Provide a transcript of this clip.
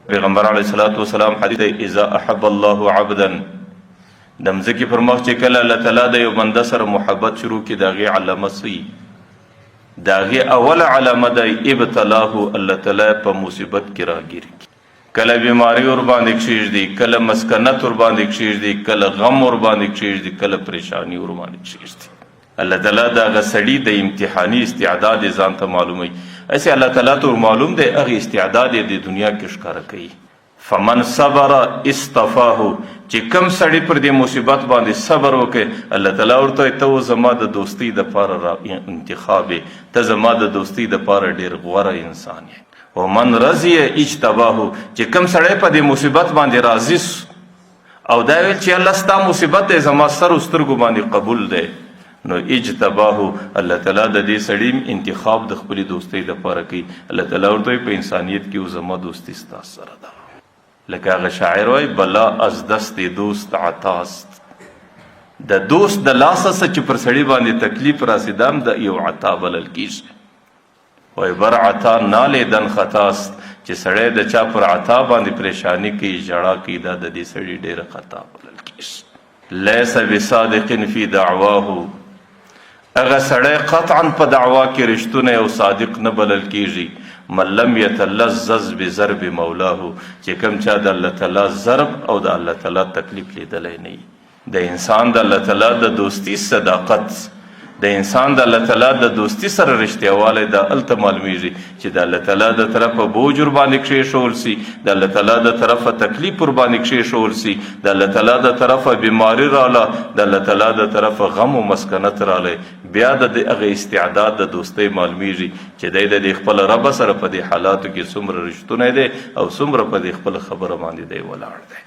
پیغمبر علیه الصلاة والسلام حدیث دی اذا احب الله عبدا د مځکې پر مخ چې کله الله تعالی د یو بنده سره محبت شروع کړي د هغې علامه څه وي؟ د هغې اوله علامه دی ابتلاه الله تعالی په مصیبت کې راګیر کړي. کله بیماري ورباندې کښېږدي، کله مسکنت ورباندې کښېږدي، کله غم ورباندې کښېږدي، کله پریشاني ورباندې کښېږدي. الله تعالی د هغه سړي د امتحاني استعداد یې ځان ته معلوموي. هسې الله تعالی ته معلوم دی هغې استعداد یې د دنیا کې ښکاره کوي. فمن صبر اصطفاه، چې کم سړی پر دې مصیبت باندې صبر وکړي الله تعالی ورته وایي ته زما د دوستۍ دپاره انتخاب یې، ته زما د دوستۍ دپاره ډېر غوره انسان یې. ومن رضی اجتباه، چې کم سړی په دې مصیبت باندې راضي او دا ویل چې الله ستا مصیبت دی زما سر و سترګو باندې قبول دی، نو اجتباه الله تعالی د دې سړي انتخاب د خپلې دوستۍ دپاره کوي. الله تعالی ورته وایي په انسانیت کې زما دوستي ستا سره ده. لکه هغه شاعر وایي بلا از دست دوست عطاست، د دوست د لاسه څه چې پر سړي باندې تکلیف راسېده هم د یو عطا بلل کېږي. وایي بر عطا نالیدن خطاست، چې سړی د چا پر عطا باندې پریشانی کوي ژړا کوي دا د دې سړي ډېره خطا بلل کېږي. لیس بصادق فی دعواه، هغه سړی قطعا په دعوا کې رښتونی او صادق نه بلل کېږي. من لم یتلذذ بضرب مولاه، چې کوم چا د الله تعالی ضرب او د الله تعالی تکلیف لیدلی نه وي. د انسان د الله تعالی د دوستي صداقت، د انسان د الله تعالی د دوستي سره رښتیاوالی دا هلته معلومیږي چې د الله تعالی د طرفه بوج ورباندې کښېښول سي، د الله تعالی د طرفه تکلیف ورباندې کښېښول سي، د الله تعالی د طرفه بیماري راله، د الله تعالی د طرفه غم و مسکنت رالی، بیا د هغې استعداد د دوستۍ معلومیږي چې دی د دې خپل رب سره په دې حالاتو کې څومره رښتونی دی او څومره په دې خپله خبره باندې دی ولاړ دی.